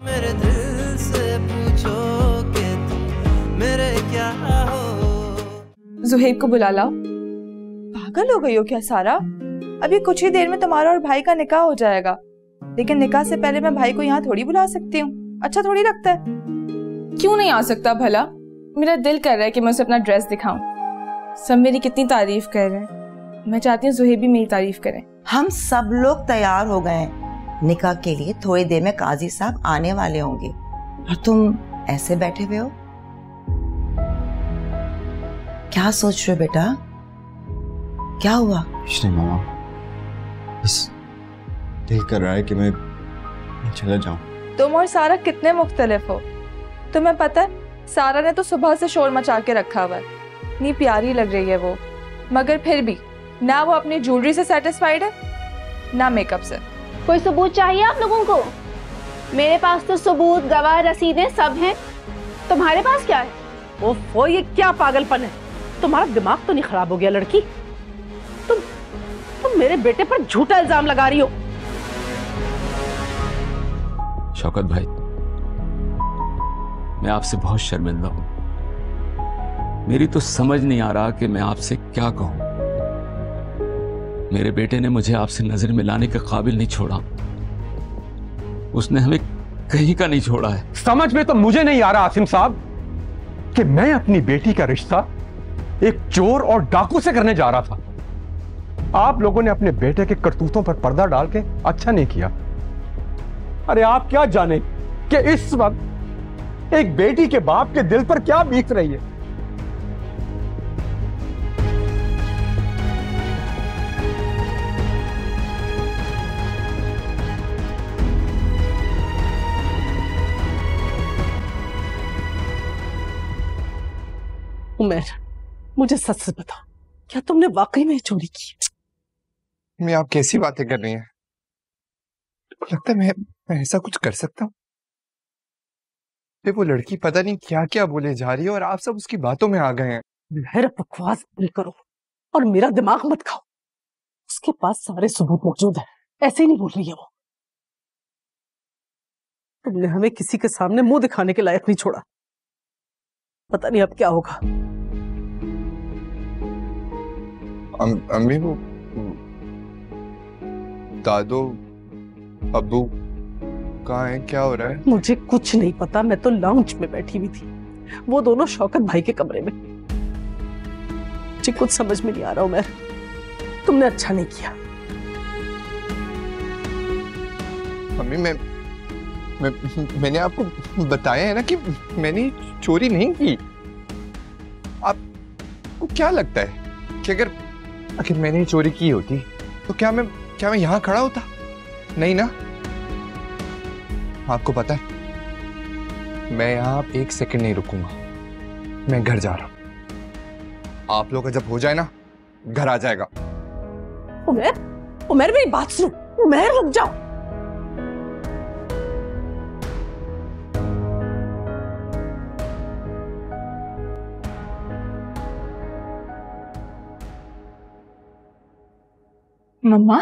मेरे दिल से पूछो कि तुम मेरे क्या हो। जुहेब को बुला लाओ। पागल हो गई हो क्या सारा? अभी कुछ ही देर में तुम्हारा और भाई का निकाह हो जाएगा, लेकिन निकाह से पहले मैं भाई को यहाँ थोड़ी बुला सकती हूँ। अच्छा थोड़ी लगता है। क्यों नहीं आ सकता भला? मेरा दिल कर रहा है कि मैं उसे अपना ड्रेस दिखाऊं। सब मेरी कितनी तारीफ कर रहे हैं, मैं चाहती हूँ जुहेब भी मेरी तारीफ करें। हम सब लोग तैयार हो गए हैं निकाह के लिए। थोड़ी देर में काजी साहब आने वाले होंगे और तुम ऐसे बैठे हुए हो। क्या सोच रहे हो बेटा? क्या हुआ? कुछ नहीं मामा, बस दिल कर रहा है कि मैं चला जाऊं। तुम और सारा कितने मुख्तलिफ हो। तुम्हें पता है सारा ने तो सुबह से शोर मचा के रखा हुआ है। इतनी प्यारी लग रही है वो, मगर फिर भी ना वो अपनी ज्वेलरी से सेटिस्फाइड है ना मेकअप से। कोई सबूत चाहिए आप लोगों को? मेरे पास तो सबूत, गवाह, रसीदें सब हैं। तुम्हारे पास क्या है? ओफो, ये क्या पागलपन है? तुम्हारा दिमाग तो नहीं खराब हो गया लड़की? तुम मेरे बेटे पर झूठा इल्जाम लगा रही हो। शौकत भाई, मैं आपसे बहुत शर्मिंदा हूं। मेरी तो समझ नहीं आ रहा कि मैं आपसे क्या कहूं। मेरे बेटे ने मुझे आपसे नजर मिलाने के काबिल नहीं छोड़ा। उसने हमें कहीं का नहीं छोड़ा है। समझ में तो मुझे नहीं आ रहा आसिम साहब कि मैं अपनी बेटी का रिश्ता एक चोर और डाकू से करने जा रहा था। आप लोगों ने अपने बेटे के करतूतों पर पर्दा डाल के अच्छा नहीं किया। अरे आप क्या जाने कि इस वक्त एक बेटी के बाप के दिल पर क्या बीत रही है। उमर, मुझे सच से बताओ, क्या तुमने वाकई में चोरी की? मैं आप कैसी बातें कर रही हैं? लगता है मैं ऐसा कुछ कर सकता हूँ? वो लड़की पता नहीं क्या क्या बोले जा रही है और आप सब उसकी बातों में आ गए हैं। मेरा बकवास बंद करो और मेरा दिमाग मत खाओ। उसके पास सारे सबूत मौजूद हैं, ऐसे ही नहीं बोल रही है वो। तुमने हमें किसी के सामने मुंह दिखाने के लायक नहीं छोड़ा। पता नहीं अब क्या होगा। अम्मी, वो दादो अब्बू कहाँ है? क्या हो रहा है? मुझे कुछ नहीं पता, मैं तो लाउंज में बैठी हुई थी, वो दोनों शौकत भाई के कमरे में। मुझे कुछ समझ में नहीं आ रहा उमर, तुमने अच्छा नहीं किया। मम्मी, मैंने आपको बताया है ना कि मैंने चोरी नहीं की। आपको क्या लगता है कि अगर मैंने चोरी की होती तो क्या मैं यहाँ खड़ा होता? नहीं ना। आपको पता है मैं यहाँ एक सेकंड नहीं रुकूंगा। मैं घर जा रहा हूँ। आप लोग का जब हो जाए ना, घर आ जाएगा। उमर मेरी बात सुनो। उमर रुक जाओ। मम्मा,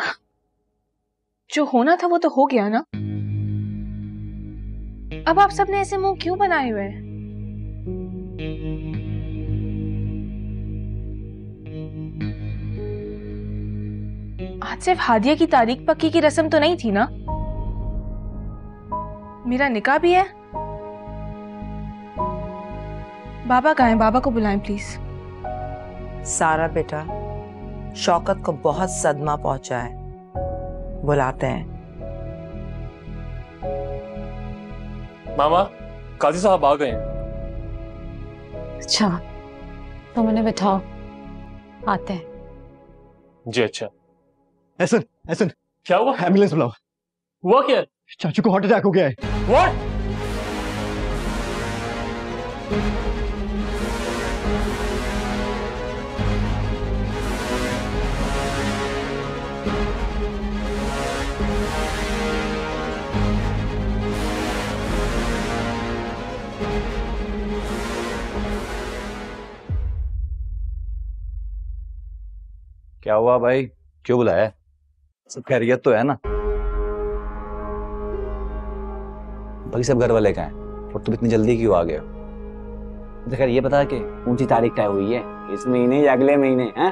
जो होना था वो तो हो गया ना। अब आप सबने ऐसे मुंह क्यों बनाए हुए हैं? आज सिर्फ हादिया की तारीख पक्की की रस्म तो नहीं थी ना? मेरा निकाह भी है। बाबा कहाँ हैं? बाबा को बुलाएं प्लीज। सारा बेटा, शौकत को बहुत सदमा पहुंचा है, बुलाते हैं। मामा, काजी साहब आ गए हैं। अच्छा, तो मैंने बिठाओ, आते हैं। जी अच्छा। ऐसन ऐसन, क्या हुआ? एम्बुलेंस बुलाओ। हुआ क्या? चाचू को हार्ट अटैक हो गया है। व्हाट? क्या हुआ भाई, क्यों बुलाया? सब खैरियत तो है ना? बाकी सब घर वाले कहाँ हैं? और तुम इतनी जल्दी क्यों आ गए हो? देखा ये बता कि कौन सी तारीख तय हुई है, इस महीने या अगले महीने? हैं?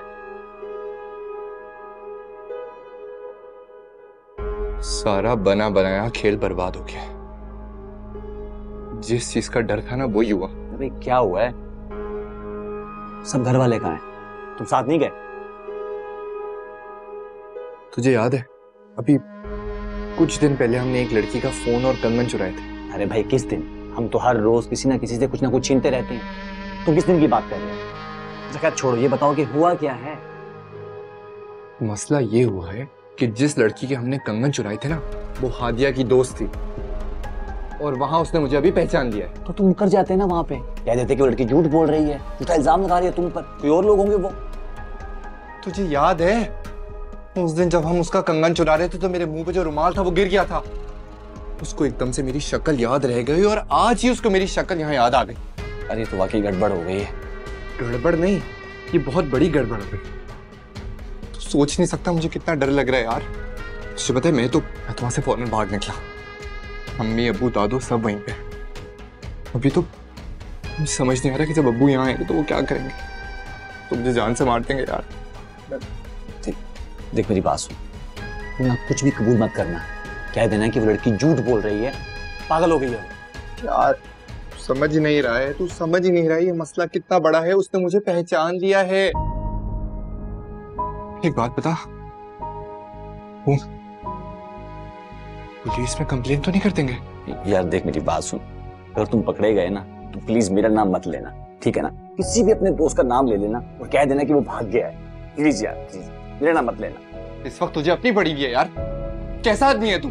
सारा बना बनाया खेल बर्बाद हो गया। जिस चीज का डर था ना वो ही हुआ। अरे क्या हुआ है? सब घर वाले कहाँ हैं? तुम साथ नहीं गए? तुझे याद है अभी कुछ दिन पहले हमने एक लड़की का फोन और कंगन चुराए थे। अरे भाई किस दिन? हम तो हर रोज किसी ना किसी से कुछ ना कुछ छीनते रहते हैं। तुम किस दिन की बात कर रहे हो? जगह छोड़ो, ये बताओ कि हुआ क्या है? मसला ये हुआ है कि जिस लड़की के हमने कंगन चुराए थे ना वो हादिया की दोस्त थी और वहां उसने मुझे अभी पहचान लिया है। तो तुम कर जाते ना वहां पे, कह देते कि वो लड़की झूठ बोल रही है, झूठा इल्जाम लगा रही है तुम पर, कोई और लोग होंगे वो। तुझे याद है उस दिन जब हम उसका कंगन चुरा रहे थे तो मेरे मुंह पे जो रुमाल था वो गिर गया था। उसको एकदम से मेरी शक्ल याद रह गई और आज ही उसको मेरी शक्ल यहाँ याद आ गई। अरे तो वाकई गड़बड़ हो गई है। गड़बड़ नहीं, ये बहुत बड़ी गड़बड़ हो गई। तो सोच नहीं सकता मुझे कितना डर लग रहा है यार। तुझे पता है मैं तो वहां से फौरन भाग निकला। मम्मी अब्बू दादू सब वहीं पे। अभी तो मुझे समझ नहीं आ रहा कि जब अब्बू यहाँ आएंगे तो वो क्या करेंगे। तो मुझे जान से मार देंगे यार। देख मेरी बात सुन, तुम ना कुछ भी कबूल मत करना। कह देना कि वो लड़की झूठ बोल रही है, पागल हो गई है यार। समझ ही नहीं रहा है, तू समझ ही नहीं रहा है ये मसला कितना बड़ा है। उसने मुझे पहचान लिया है। एक बात बता, पुलिस में कंप्लेन तो नहीं कर देंगे? यार देख मेरी बात सुन, अगर तुम पकड़े गए ना तो प्लीज मेरा नाम मत लेना, ठीक है ना? किसी भी अपने दोस्त का नाम ले लेना और कह देना कि वो भाग गया है। प्लीज यार प्लीज, मेरा नाम मत लेना। इस वक्त तुझे अपनी पड़ी हुई है यार। कैसा आदमी है तू?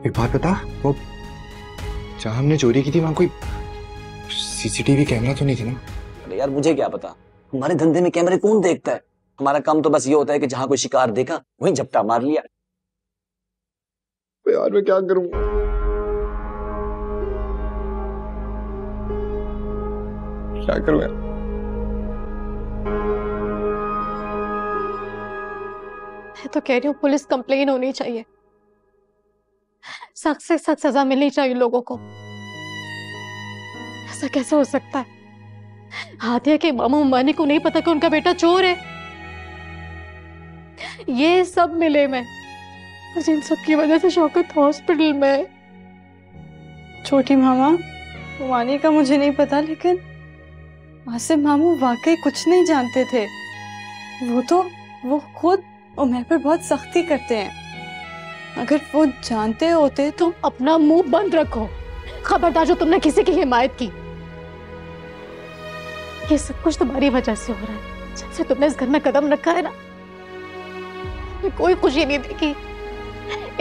एक बात बता, वो जहां हमने चोरी की थी वहां कोई सीसीटीवी कैमरा तो नहीं था ना? अरे यार मुझे क्या पता, हमारे धंधे में कैमरे कौन देखता है? हमारा काम तो बस ये होता है कि जहां कोई शिकार देखा वहीं झपटा मार लिया। तो यार मैं क्या करूंगा? क्या करूं यार? मैं तो कह रही हूँ पुलिस कंप्लेन होनी चाहिए, सख्त से सख्त सजा मिलनी चाहिए लोगों को। ऐसा कैसे हो सकता है? हादिया के मामा मम्मानी को नहीं पता कि उनका बेटा चोर है। ये सब मिले में, और इन सब की वजह से शौकत हॉस्पिटल में। छोटी मामा, मम्मानी का मुझे नहीं पता, लेकिन आसिम मामू वाकई कुछ नहीं जानते थे। वो खुद उमर पर बहुत सख्ती करते हैं। अगर वो जानते होते तो। तुम अपना मुंह बंद रखो, खबरदार जो तुमने किसी की हिमायत की। ये सब कुछ तुम्हारी वजह से हो रहा है। जब से तुमने इस घर में कदम रखा है ना, कोई खुशी नहीं देखी।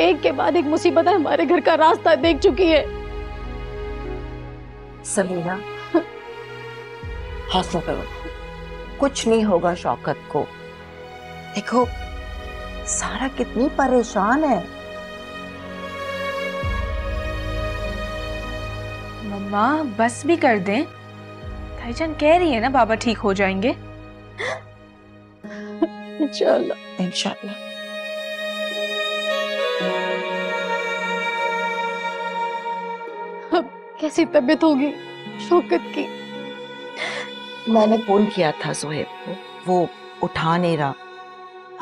एक के बाद एक मुसीबत हमारे घर का रास्ता देख चुकी है। समीना, हौसला करो, कुछ नहीं होगा शौकत को। देखो सारा कितनी परेशान है। मम्मा बस भी कर दें, भाईजान कह रही है ना बाबा ठीक हो जाएंगे। इंशाल्लाह इंशाल्लाह। अब कैसी तबीयत होगी शौकत की? मैंने फोन किया था सोहेब को, वो उठा नहीं रहा।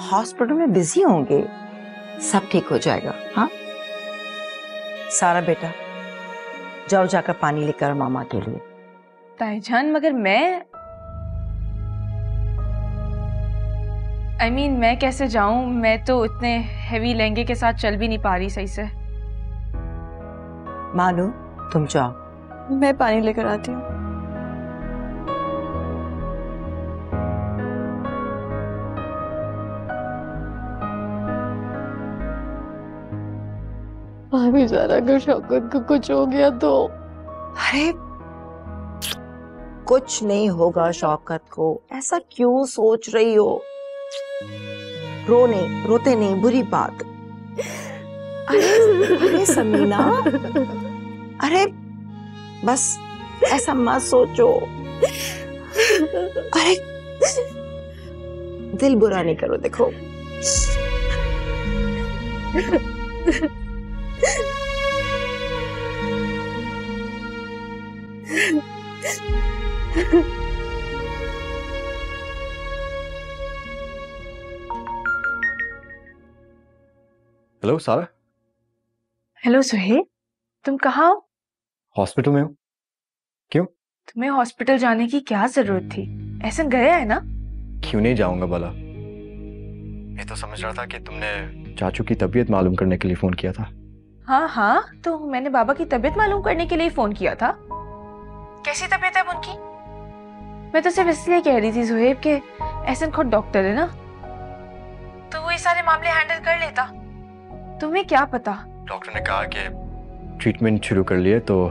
हॉस्पिटल में बिजी होंगे, सब ठीक हो जाएगा। हाँ सारा बेटा जाओ, जाकर पानी लेकर मामा के लिए। ताईजान मगर मैं मैं कैसे जाऊं? मैं तो इतने हेवी लहंगे के साथ चल भी नहीं पा रही सही से। मानू तुम जाओ, मैं पानी लेकर आती हूँ। भाभी जरा अगर शौकत को कुछ हो गया तो? अरे कुछ नहीं होगा शौकत को, ऐसा क्यों सोच रही हो? रोते नहीं, बुरी बात। अरे समीना, अरे बस ऐसा मत सोचो। अरे दिल बुरा नहीं करो। देखो हेलो सारा। हेलो सुहेब, तुम कहाँ हो? हॉस्पिटल में हूँ। क्यों? तुम्हें हॉस्पिटल जाने की क्या जरूरत थी? एहसन गया है ना? क्यों नहीं जाऊंगा भला? मैं तो समझ रहा था कि तुमने चाचू की तबीयत मालूम करने के लिए फोन किया था। हाँ हाँ, तो मैंने बाबा की तबीयत मालूम करने के लिए फोन किया था। कैसी तबीयत है उनकी? मैं तो सिर्फ इसलिए कह रही थी सुहेब के एहसन खुद डॉक्टर है ना, तो वो ये सारे मामले हैंडल कर लेता। तुम्हें क्या पता? डॉक्टर ने कहा कि ट्रीटमेंट शुरू कर लिए, तो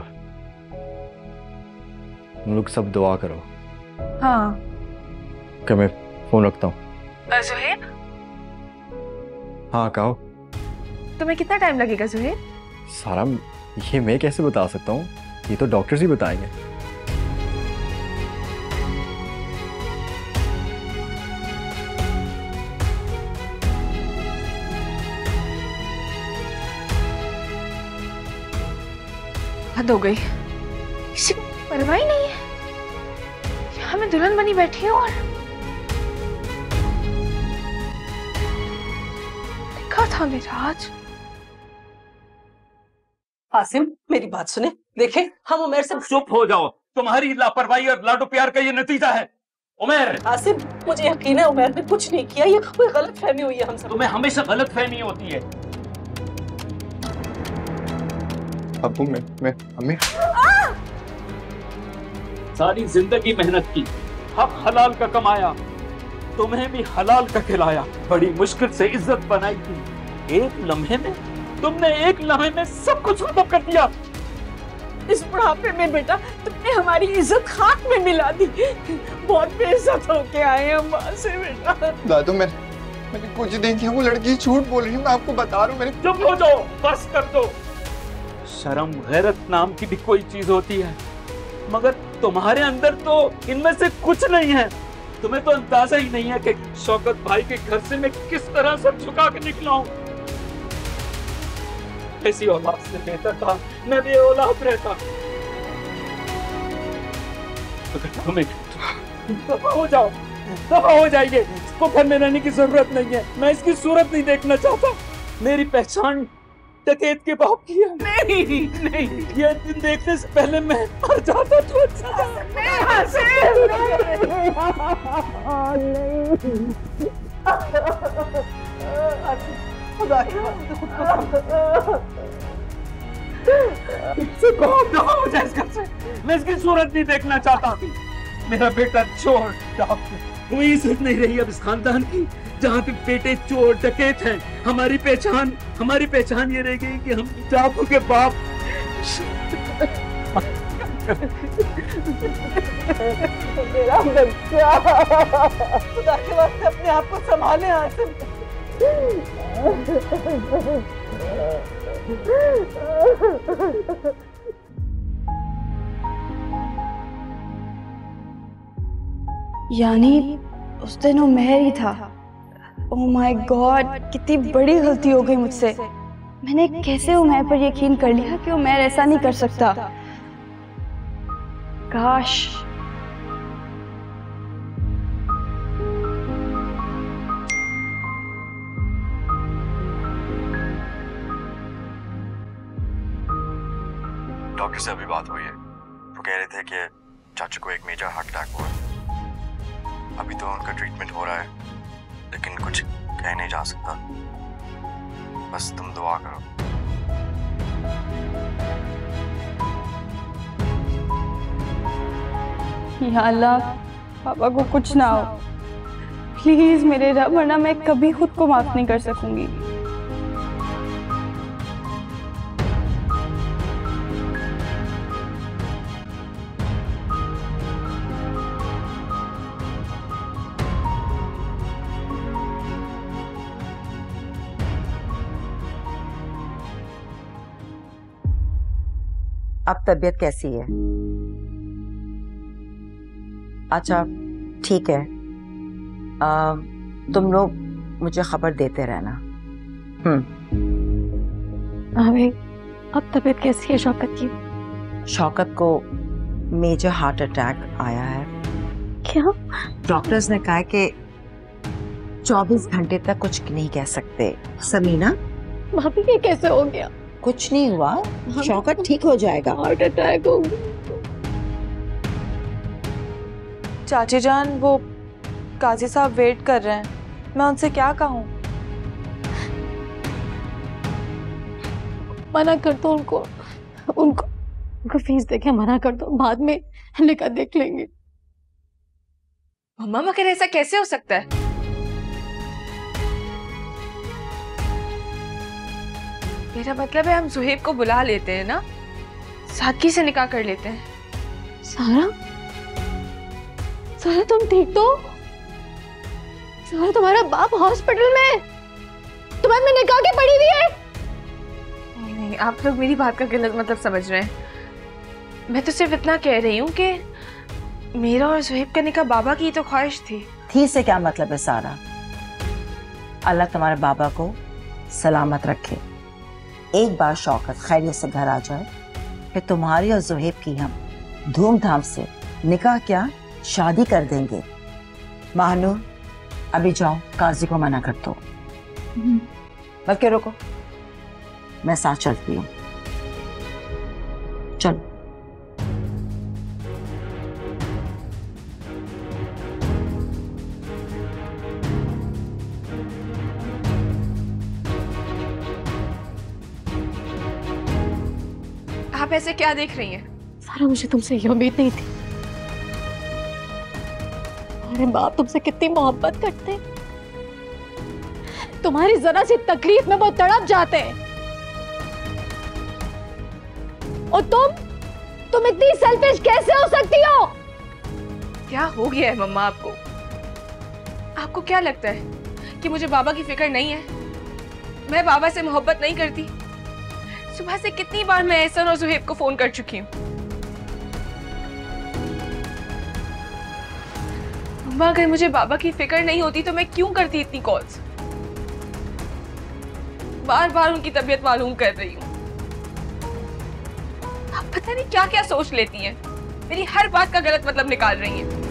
तुम लोग सब दुआ करो। हाँ। क्या मैं फोन रखता हूँ? सुहेब, हाँ कहो। तुम्हें कितना टाइम लगेगा सुहेब? सारा, ये मैं कैसे बता सकता हूँ? ये तो डॉक्टर्स ही बताएंगे। हद हो गई, किसी को परवाह ही नहीं है। यहाँ मैं दुल्हन बनी बैठी हूँ और देखा था मेरा आज। आसिम, मेरी बात सुने। देखे, हम उमेर से। चुप हो जाओ, तुम्हारी लापरवाही और लाडो प्यार का ये नतीजा है। उमेर। आसिम, मुझे यकीन है उमेर ने कुछ नहीं किया, ये कोई गलतफहमी हुई है हम सब। तुम्हें हमेशा गलतफहमी होती है। अबू, मैं हमें सारी जिंदगी मेहनत की, हक हलाल का कमाया, तुम्हें भी हलाल का खिलाया, बड़ी मुश्किल से इज्जत बनाई थी। एक लम्हे में सब कुछ खत्म कर दिया। इस बुढ़ापे में बेटा तुमने हमारी इज्जत खाक में मिला दी। बहुत बेइज्जत होके आए हम वहां से बेटा। दादू, मैंने कुछ नहीं किया। वो लड़की झूठ बोल रही है, मैं आपको बता रहा हूँ। मैंने। चुप हो जाओ, बस कर दो। शर्म गैरत नाम की भी कोई चीज होती है, मगर तुम्हारे अंदर तो इनमें से कुछ नहीं है। तुम्हें तो अंदाजा ही नहीं है कि शौकत भाई के घर से मैं किस तरह सर झुका के निकला हूँ। ऐसी औलाद से बेहतर था मैं भी औलाद रहता। अगर तुम्हें दफा हो जाओ, दफा हो जाइए। इसको घर में रहने की जरूरत नहीं है। मैं इसकी सूरत नहीं देखना चाहता। मेरी पहचान डकैत के बाप की है। नहीं, ये दिन देखने से पहले मैं मर जाता तो अच्छा था। मैं इसकी सूरत नहीं देखना चाहता थी। मेरा बेटा चोर डॉक्टर, कोई इज्जत नहीं रही अब इस खानदान की जहाँ पे बेटे चोर डकैत हैं। हमारी पहचान ये रह गई कि हम डाकू के बाप। मेरा बच्चा, खुदा के वास्ते अपने आप को संभाले आसिम। यानी उस दिन वो मेहर ही था। ओह माय गॉड, कितनी बड़ी गलती हो गई मुझसे। मैंने कैसे उमैर पर यकीन कर लिया कि उमैर ऐसा नहीं कर सकता। काश। डॉक्टर से अभी बात हुई है। वो कह रहे थे कि चाचू को एक मेजर हार्ट अटैक हुआ। अभी तो उनका ट्रीटमेंट हो रहा है, लेकिन कुछ कह नहीं जा सकता। बस तुम दुआ करो। या अल्लाह, पापा को कुछ ना हो प्लीज मेरे रब, वरना मैं कभी खुद को माफ नहीं कर सकूंगी। अब तबीयत कैसी है? अच्छा ठीक है, तुम लोग मुझे खबर देते रहना। भाभी अब तबीयत कैसी है शौकत की? शौकत को मेजर हार्ट अटैक आया है। क्या? डॉक्टर्स ने कहा कि 24 घंटे तक कुछ नहीं कह सकते। समीना, भाभी ये कैसे हो गया? कुछ नहीं हुआ, शौकत ठीक हो जाएगा। हार्ट अटैक हो गया। चाची जान, वो काजी साहब वेट कर रहे हैं, मैं उनसे क्या कहूँ? मना कर दो उनको फीस देके मना कर दो, बाद में निकाह देख लेंगे। मम्मा मगर ऐसा कैसे हो सकता है? मेरा मतलब है हम सुहेब को बुला लेते हैं ना, सादगी से निकाह कर लेते हैं। सारा तुम ठीक तो? सारा तुम्हारा बाप हॉस्पिटल में, तुम्हें में निकाह के पड़ी हुई है। नहीं, आप लोग मेरी बात का गलत मतलब समझ रहे हैं। मैं तो सिर्फ इतना कह रही हूँ कि मेरा और सुहेब का निकाह बाबा की तो ख्वाहिश थी से क्या मतलब है सारा? अल्लाह तुम्हारे बाबा को सलामत रखे। एक बार शौकत खैरियत से घर आ जाए, फिर तुम्हारी और सुहेब की हम धूमधाम से निकाह क्या शादी कर देंगे। महानूर, अभी जाओ काजी को मना कर दो। बल्कि रुको, मैं साथ चलती हूँ। चलो। आप ऐसे क्या देख रही हैं? सारा मुझे तुमसे ये उम्मीद नहीं थी। अरे बाप तुमसे कितनी मोहब्बत करते हैं, तुम्हारी जरा सी तकलीफ में वो तड़प जाते हैं, और तुम इतनी सेल्फिश कैसे हो सकती हो? क्या हो गया है मम्मा आपको? आपको क्या लगता है कि मुझे बाबा की फिक्र नहीं है? मैं बाबा से मोहब्बत नहीं करती? सुबह से कितनी बार मैं एहसन और सुहेब को फोन कर चुकी हूँ। मम्मा, अगर मुझे बाबा की फिक्र नहीं होती तो मैं क्यों करती इतनी कॉल्स? बार बार उनकी तबीयत मालूम कर रही हूँ। आप पता नहीं क्या क्या सोच लेती हैं, मेरी हर बात का गलत मतलब निकाल रही हैं।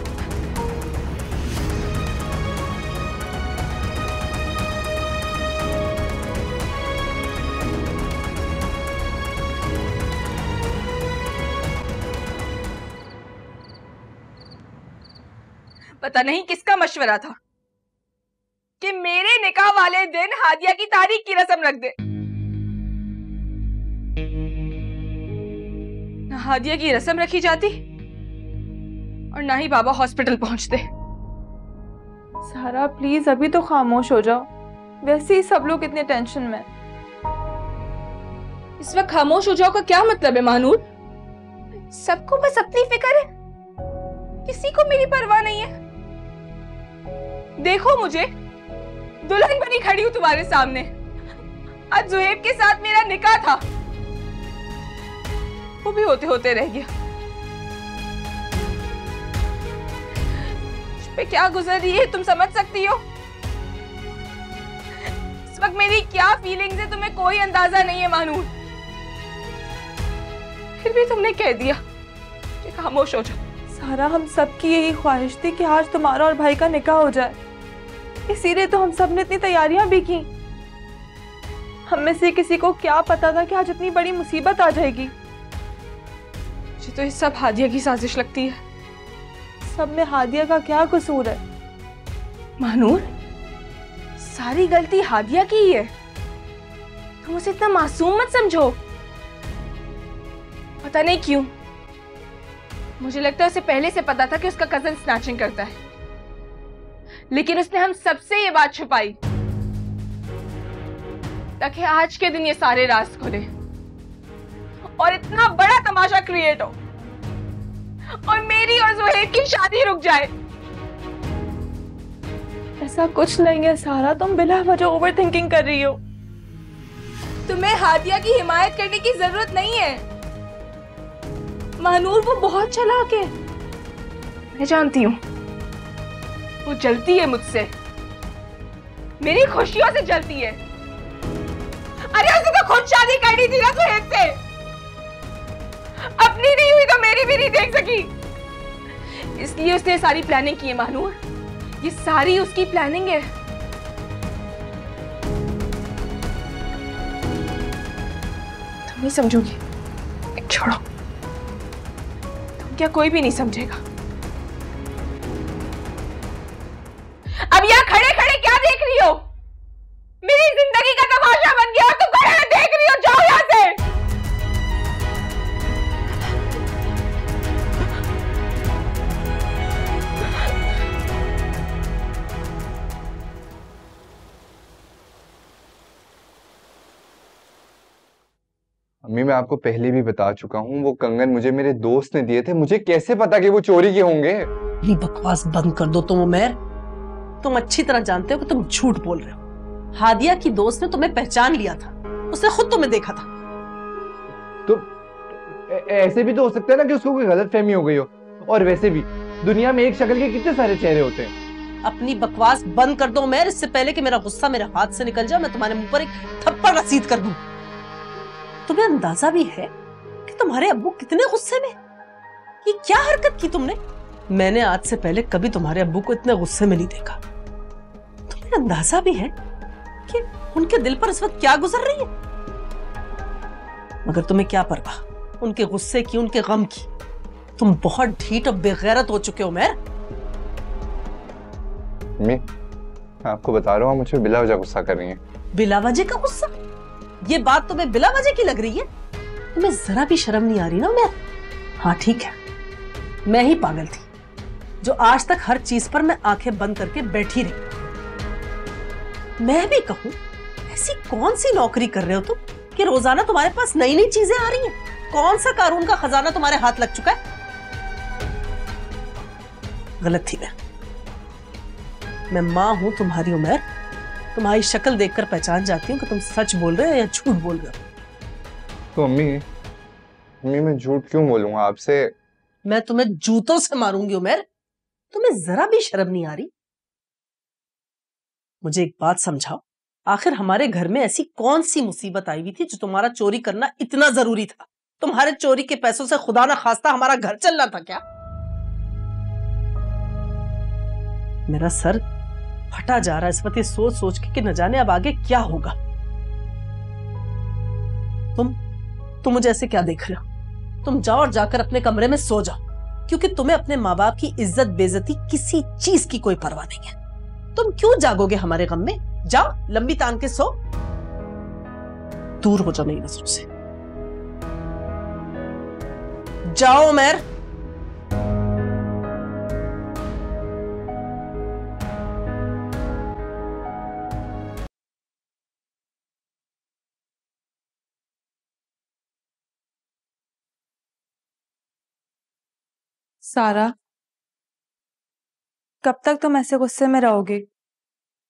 पता नहीं किसका मशवरा था कि मेरे निकाह वाले दिन हादिया की तारीख की रस्म रख दे। ना हादिया की रस्म रखी जाती और ना ही बाबा हॉस्पिटल पहुंचते। सारा प्लीज अभी तो खामोश हो जाओ, वैसे ही सब लोग इतने टेंशन में। इस वक्त खामोश हो जाओ का क्या मतलब है मानूर? सबको बस अपनी फिक्र है, किसी को मेरी परवाह नहीं है। देखो मुझे, दुल्हन बनी खड़ी हूं तुम्हारे सामने। आज जुहेब के साथ मेरा निकाह था, वो भी होते होते रह गया। इस पे क्या गुजर रही है तुम समझ सकती हो? इस वक्त मेरी क्या फीलिंग्स है तुम्हें कोई अंदाजा नहीं है मानूर। फिर भी तुमने कह दिया कि खामोश हो जाओ। सारा, हम सबकी यही ख्वाहिश थी कि आज तुम्हारा और भाई का निकाह हो जाए, इसीलिए तो हम सब ने इतनी तैयारियां भी की। हम में से किसी को क्या पता था कि आज इतनी बड़ी मुसीबत आ जाएगी। मुझे तो ये सब हादिया की साजिश लगती है। सब में हादिया का क्या कसूर है? मानूर, सारी गलती हादिया की ही है, तुम उसे इतना मासूम मत समझो। पता नहीं क्यों मुझे लगता है उसे पहले से पता था कि उसका कजन स्नैचिंग करता है, लेकिन उसने हम सबसे ये बात छुपाई ताकि आज के दिन ये सारे राज खुले और इतना बड़ा तमाशा क्रिएट हो और मेरी और ज़ुहैब की शादी रुक जाए। ऐसा कुछ नहीं है सारा, तुम बिला वजह ओवर थिंकिंग कर रही हो। तुम्हें हादिया की हिमायत करने की जरूरत नहीं है। मानूर वो बहुत चालाक है, मैं जानती हूँ। वो जलती है मुझसे, मेरी खुशियों से जलती है, अरे उसने तो खुद शादी करनी थी ना सुहेब से, अपनी नहीं हुई तो मेरी भी नहीं देख सकी, इसलिए उसने सारी प्लानिंग की है महानूर। ये सारी उसकी प्लानिंग है। तुम नहीं समझोगी, छोड़ो, तुम क्या कोई भी नहीं समझेगा। अब यहाँ खड़े खड़े क्या देख रही हो? मेरी जिंदगी का तमाशा बन गया और तुम खड़े खड़े देख रही हो, जाओ यहाँ से। अम्मी मैं आपको पहले भी बता चुका हूँ, वो कंगन मुझे मेरे दोस्त ने दिए थे, मुझे कैसे पता कि वो चोरी के होंगे? ये बकवास बंद कर दो तुम उमैर। तुम अच्छी तरह जानते हो कि तुम झूठ बोल रहे हो। हादिया की दोस्त ने तुम्हें पहचान लिया था, उसने खुद तुम्हें देखा था। तो ऐसे भी तो हो सकता है ना कि उसको कोई गलतफहमी हो गई हो, और वैसे भी दुनिया में एक शक्ल के कितने सारे चेहरे होते हैं। अपनी बकवास बंद कर दो उमैर, इससे पहले कि मेरा गुस्सा मेरे हाथ से निकल जाए, मैं तुम्हारे मुंह पर एक थप्पड़ रसीद कर दूं। तुम्हें अंदाजा भी है कि तुम्हारे अब्बू कितने गुस्से में? ये क्या हरकत की तुमने? मैंने आज से पहले कभी तुम्हारे अब्बू को इतने गुस्से में नहीं देखा। तुम्हें अंदाजा भी है कि उनके दिल पर इस वक्त क्या गुजर रही है? मगर तुम्हें क्या परवाह उनके गुस्से की, उनके गम की। तुम बहुत ढीठ और बेगैरत हो चुके हो उमैर। मैं आपको बता रहा हूँ, मुझे बिला वजह गुस्सा कर रही है। बिला वजह का गुस्सा? ये बात तुम्हें बिला वजह की लग रही है? तुम्हें जरा भी शर्म नहीं आ रही ना उमैर? हाँ ठीक है, मैं ही पागल थी जो आज तक हर चीज पर मैं आंखें बंद करके बैठी रही। मैं भी कहूं, ऐसी कौन सी नौकरी कर रहे हो तुम कि रोजाना तुम्हारे पास नई नई चीजें आ रही हैं? कौन सा कानून का खजाना तुम्हारे हाथ लग चुका है? गलत थी मैं मां हूं तुम्हारी उमैर। तुम्हारी शक्ल देखकर पहचान जाती हूँ कि तुम सच बोल रहे हो या झूठ बोल रहे हो। तो अम्मी मैं झूठ क्यों बोलूंगा आपसे? मैं तुम्हें जूतों से मारूंगी उमैर। तुम्हें जरा भी शर्म नहीं आ रही? मुझे एक बात समझाओ, आखिर हमारे घर में ऐसी कौन सी मुसीबत आई हुई थी जो तुम्हारा चोरी करना इतना जरूरी था? तुम्हारे चोरी के पैसों से खुदा ना खास्ता हमारा घर चलना था क्या? मेरा सर फटा जा रहा है इस वक्त ये सोच सोच के कि न जाने अब आगे क्या होगा। तुम मुझे ऐसे क्या देख रहे हो? तुम जाओ और जाकर अपने कमरे में सो जाओ, क्योंकि तुम्हें अपने माँ बाप की इज्जत बेइज्जती किसी चीज की कोई परवाह नहीं है। तुम क्यों जागोगे हमारे गम में? जाओ लंबी तान के सो, दूर हो जाओ मेरी नजरों से। जाओ उमैर। सारा, कब तक तुम ऐसे गुस्से में रहोगे?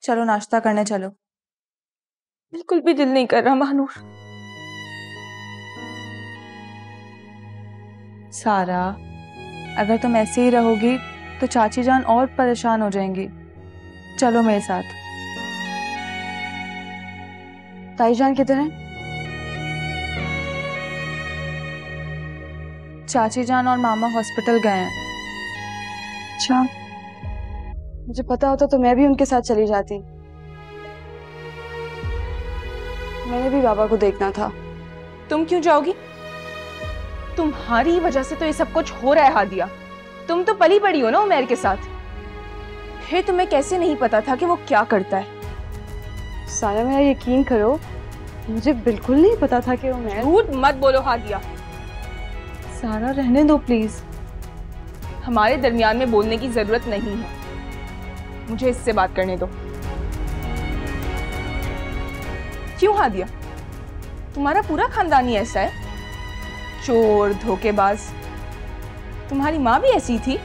चलो नाश्ता करने चलो। बिल्कुल भी दिल नहीं कर रहा महानूर। सारा, अगर तुम ऐसे ही रहोगी तो चाची जान और परेशान हो जाएंगी। चलो मेरे साथ। ताई जान किधर हैं? चाची जान और मामा हॉस्पिटल गए हैं। अच्छा, मुझे पता होता तो मैं भी उनके साथ चली जाती। मैंने भी बाबा को देखना था। तुम क्यों जाओगी? तुम्हारी वजह से तो ये सब कुछ हो रहा है हादिया। तुम तो पली पड़ी हो ना उमैर के साथ, फिर तुम्हें कैसे नहीं पता था कि वो क्या करता है? सारा मेरा यकीन करो, मुझे बिल्कुल नहीं पता था कि उमैर। झूठ मत बोलो हादिया। सारा रहने दो प्लीज। हमारे दरमियान में बोलने की जरूरत नहीं है, मुझे इससे बात करने दो। क्यों हादिया, तुम्हारा पूरा खानदान ही ऐसा है? चोर, धोखेबाज। तुम्हारी माँ भी ऐसी थी।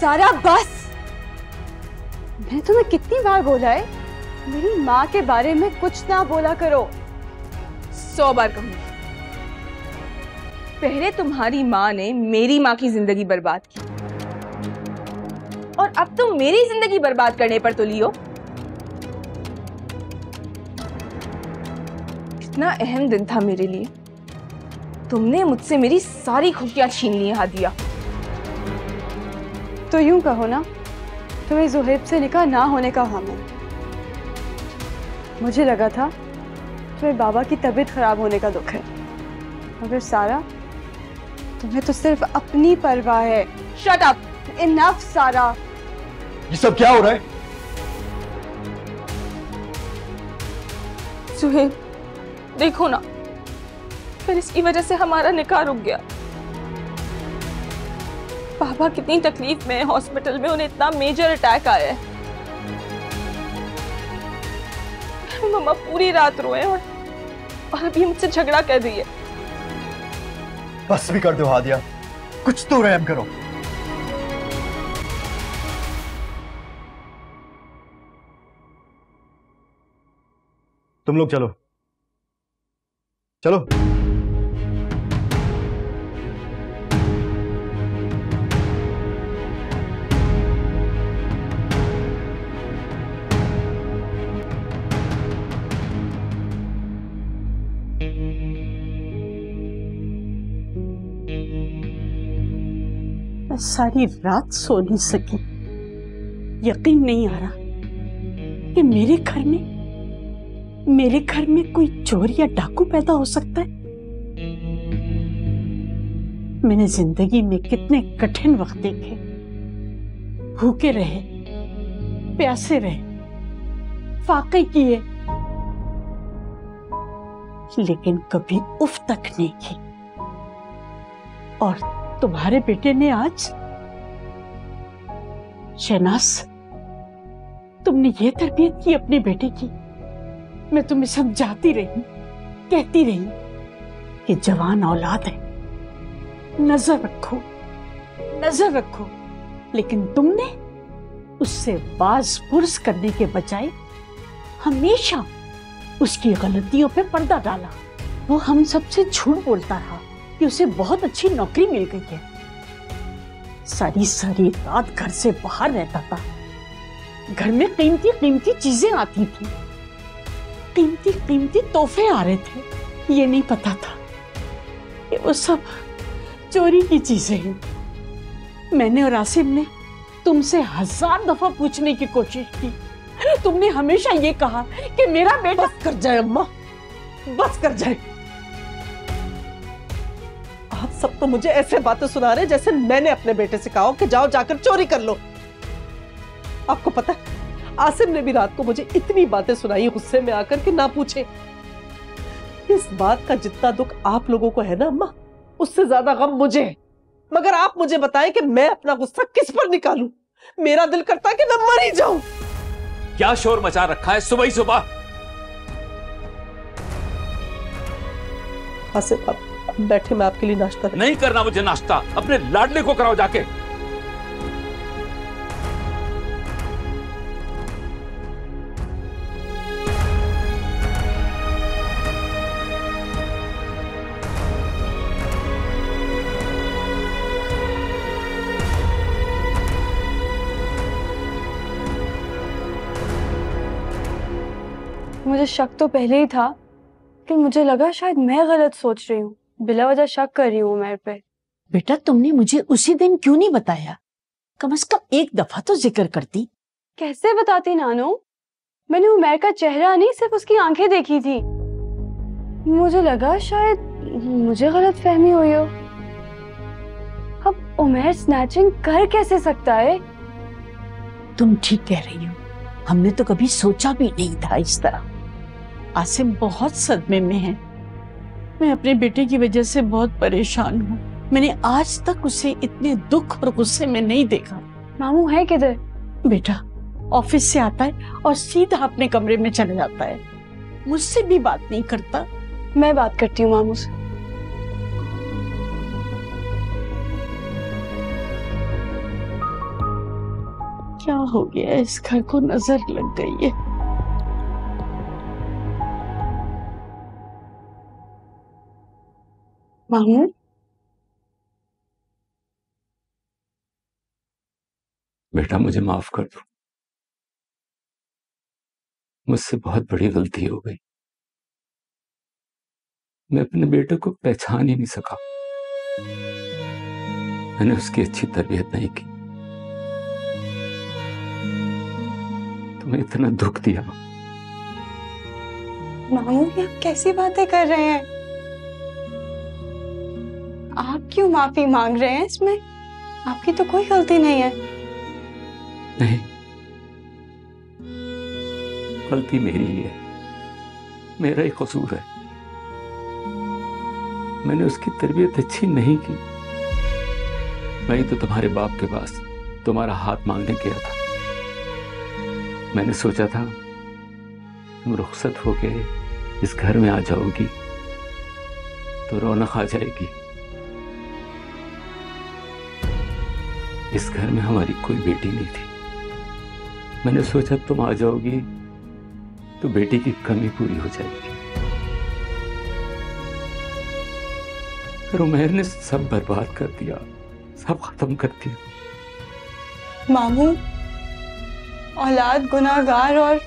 सारा बस, मैं तुम्हें कितनी बार बोला है मेरी माँ के बारे में कुछ ना बोला करो। 100 बार कहूंगी। पहले तुम्हारी माँ ने मेरी माँ की जिंदगी बर्बाद की, और अब तुम मेरी जिंदगी बर्बाद करने पर तुली हो। कितना अहम दिन था मेरे लिए। तुमने मुझसे मेरी सारी खुशियां छीन ली हादिया। तो यूं कहो ना, तुम्हें ज़ुहैब से निकाह ना होने का गम है। मुझे लगा था तुम्हें बाबा की तबीयत खराब होने का दुख है, मगर सारा, तुम्हें तो सिर्फ अपनी परवाह है। शट अप, इनफ सारा। ये सब क्या हो रहा है? सुहेब, देखो ना, फिर इसकी वजह से हमारा निकाह रुक गया। पापा कितनी तकलीफ में है हॉस्पिटल में, उन्हें इतना मेजर अटैक आया है। मम्मा पूरी रात रोए और अभी मुझसे झगड़ा कर रही है। बस भी कर दो हादिया, कुछ तो रहम करो। तुम लोग चलो चलो। मैं सारी रात सो नहीं सकी। यकीन नहीं आ रहा कि मेरे घर में कोई चोर या डाकू पैदा हो सकता है। मैंने जिंदगी में कितने कठिन वक्त देखे, भूखे रहे, प्यासे रहे, फाके किए, लेकिन कभी उफ तक नहीं की। और तुम्हारे बेटे ने आज, शहनाज, तुमने ये तरबियत की अपने बेटे की। मैं तुम्हें समझाती रही, कहती रही कि जवान औलाद है, नजर रखो, नजर रखो, लेकिन तुमने उससे बाज पुरस करने के बजाय हमेशा उसकी गलतियों पे पर्दा डाला। वो हम सबसे झूठ बोलता रहा कि उसे बहुत अच्छी नौकरी मिल गई है। सारी सारी रात घर से बाहर रहता था। घर में कीमती कीमती चीजें आती थी, कीमती कीमती तोहफे आ रहे थे। ये नहीं पता था कि वो सब चोरी की चीजें हैं। मैंने और आसिम ने तुमसे 1000 दफा पूछने की कोशिश की। तुमने हमेशा ये कहा कि मेरा बेटा। बस कर जाए अम्मा, बस कर जाए। आप सब तो मुझे ऐसे बातें सुना रहे जैसे मैंने अपने बेटे से कहा कि जाओ जाकर चोरी कर लो। आपको पता है, आसिम ने भी रात को मुझे इतनी बातें सुनाई गुस्से में आकर कि ना पूछे। इस बात का जितना दुख आप लोगों को है ना अम्मा, उससे ज्यादा गम मुझे है। मगर आप मुझे बताएं कि मैं अपना गुस्सा किस पर निकालूं। मेरा दिल करता है कि मैं मर ही जाऊं। क्या शोर मचा रखा है सुबह ही सुबह? आसिफ, आप बैठे, मैं आपके लिए नाश्ता नहीं करना मुझे नाश्ता, अपने लाडले को कराओ जाके। मुझे शक तो पहले ही था, कि मुझे लगा शायद मैं गलत सोच रही हूँ, बिला वजह शक कर रही हूँ उमर पे। बेटा, तुमने मुझे उसी दिन क्यों नहीं बताया? कम से कम एक दफा तो जिक्र करती। कैसे बताती नानो? मैंने उमर का चेहरा नहीं, सिर्फ उसकी आंखें देखी थी। मुझे लगा शायद मुझे गलत फहमी हुई हो। अब उमर स्नैचिंग कर कैसे सकता है? तुम ठीक कह रही हो, हमने तो कभी सोचा भी नहीं था इस तरह। आसिम बहुत सदमे में है। मैं अपने बेटे की वजह से बहुत परेशान हूँ। मैंने आज तक उसे इतने दुख और गुस्से में नहीं देखा। मामू है किधर? बेटा ऑफिस से आता है और सीधा अपने कमरे में चला जाता है, मुझसे भी बात नहीं करता। मैं बात करती हूँ मामू से। क्या हो गया, इस घर को नजर लग गई है। मामू, बेटा मुझे माफ कर दो, मुझसे बहुत बड़ी गलती हो गई। मैं अपने बेटे को पहचान ही नहीं सका। मैंने उसकी अच्छी तरबियत नहीं की, तुम्हें इतना दुख दिया। मामू ये आप कैसी बातें कर रहे हैं? आप क्यों माफी मांग रहे हैं? इसमें आपकी तो कोई गलती नहीं है। नहीं, गलती मेरी ही है, मेरा ही कसूर है। मैंने उसकी तरबियत अच्छी नहीं की। मैं तो तुम्हारे बाप के पास तुम्हारा हाथ मांगने गया था। मैंने सोचा था तुम रुखसत होके इस घर में आ जाओगी तो रौनक आ जाएगी। इस घर में हमारी कोई बेटी नहीं थी। मैंने सोचा तुम आ जाओगी तो बेटी की कमी पूरी हो जाएगी। फिर उमैर ने सब बर्बाद कर दिया, सब खत्म कर दिया। मामू औलाद गुनाहगार और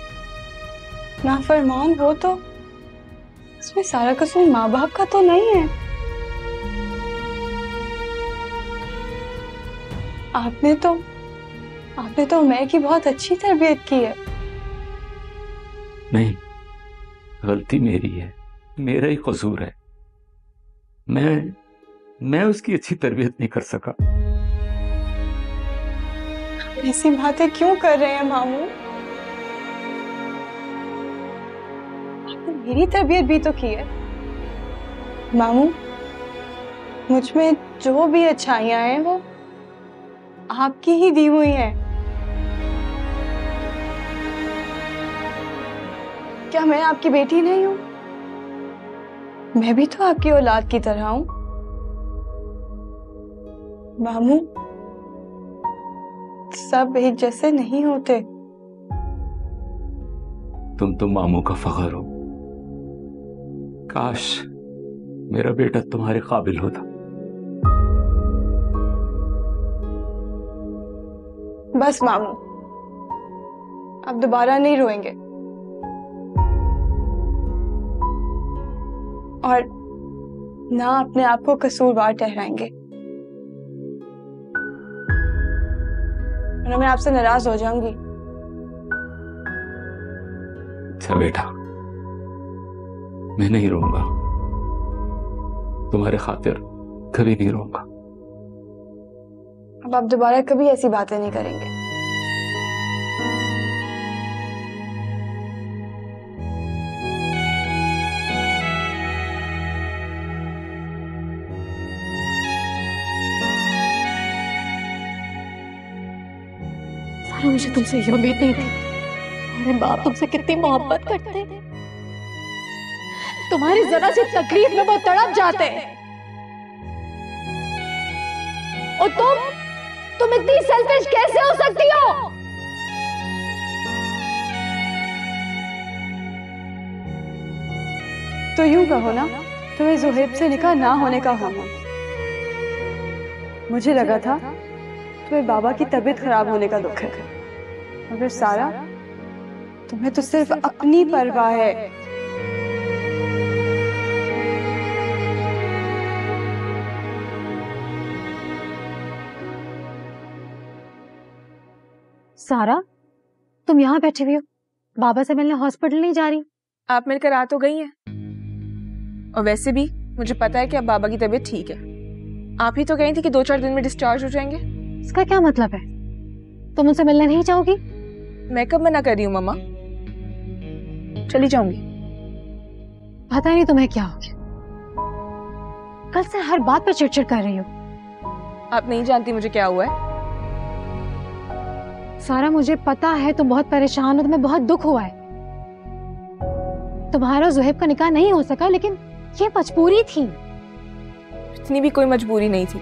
नाफरमान हो तो इसमें सारा कसूर माँ बाप का तो नहीं है। आपने तो उमैर की बहुत अच्छी तरबियत की है। नहीं, गलती मेरी है, मेरा ही कसूर है। मैं उसकी अच्छी तरबियत नहीं कर सका। ऐसी बातें क्यों कर रहे हैं मामू? आपने मेरी तरबियत भी तो की है। मामू मुझ में जो भी अच्छाइयां हैं वो आपकी ही दी हुई हैं। क्या मैं आपकी बेटी नहीं हूं? मैं भी तो आपकी औलाद की तरह हूं। मामू सब एक जैसे नहीं होते। तुम तो मामू का फख्र हो। काश मेरा बेटा तुम्हारे काबिल होता। बस मामू अब दोबारा नहीं रोएंगे और ना अपने आप को कसूरवार ठहराएंगे, वरना मैं आपसे नाराज हो जाऊंगी। अच्छा बेटा, मैं नहीं रोऊंगा, तुम्हारे खातिर कभी नहीं रोऊंगा। अब आप दोबारा कभी ऐसी बातें नहीं करेंगे। सारा मुझे तुमसे ये उम्मीद नहीं थी। मेरे बाप तुमसे कितनी मोहब्बत करते, तुम्हारी जरा सी तकलीफ में वो तड़प जाते, और तुम इतनी सेल्फिश कैसे हो सकती हो? तो यूं कहो ना, तुम्हें ज़ुहैब से निकाह ना होने का गम है। मुझे लगा था तुम्हें बाबा की तबीयत खराब होने का दुख है, मगर सारा तुम्हें तो सिर्फ अपनी परवाह है। सारा, तुम यहाँ बैठी हुई हो, बाबा से मिलने हॉस्पिटल नहीं जा रही? आप मिलकर आ तो गई हैं, और वैसे भी मुझे पता है कि अब बाबा की तबीयत ठीक है। आप ही तो कही थी कि 2-4 दिन में डिस्चार्ज हो जाएंगे। इसका क्या मतलब है? तुम उनसे मिलने नहीं जाओगी? मैं कब मना कर रही हूँ मम्मा, चली जाऊंगी। पता नहीं तुम्हें क्या हो गया, कल से हर बात पे चिड़चिड़ कर रही हो। आप नहीं जानती मुझे क्या हुआ है। सारा मुझे पता है तुम बहुत परेशान हो, तुम्हें बहुत दुख हुआ है। तुम्हारा ज़ुहैब का निकाह नहीं हो सका, लेकिन ये मजबूरी थी। इतनी भी कोई मजबूरी नहीं थी।